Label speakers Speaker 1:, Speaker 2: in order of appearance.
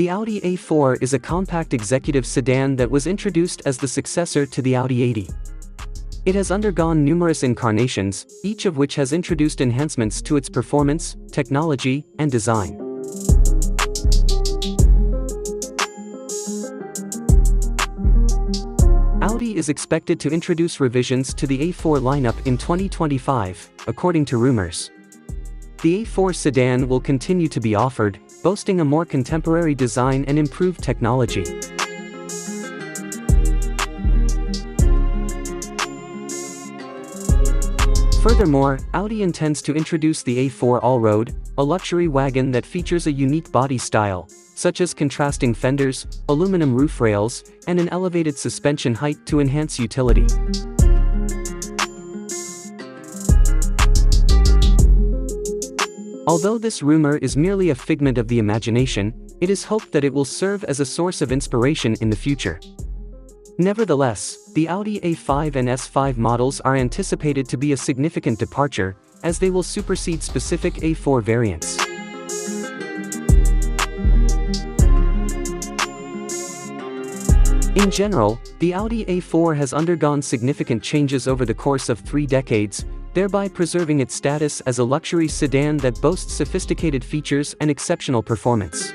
Speaker 1: The Audi A4 is a compact executive sedan that was introduced as the successor to the Audi 80. It has undergone numerous incarnations, each of which has introduced enhancements to its performance, technology, and design. Audi is expected to introduce revisions to the A4 lineup in 2025, according to rumors. The A4 sedan will continue to be offered, boasting a more contemporary design and improved technology. Furthermore, Audi intends to introduce the A4 Allroad, a luxury wagon that features a unique body style, such as contrasting fenders, aluminum roof rails, and an elevated suspension height to enhance utility. Although this rumor is merely a figment of the imagination, it is hoped that it will serve as a source of inspiration in the future. Nevertheless, the Audi A5 and S5 models are anticipated to be a significant departure, as they will supersede specific A4 variants. In general, the Audi A4 has undergone significant changes over the course of 3 decades, thereby preserving its status as a luxury sedan that boasts sophisticated features and exceptional performance.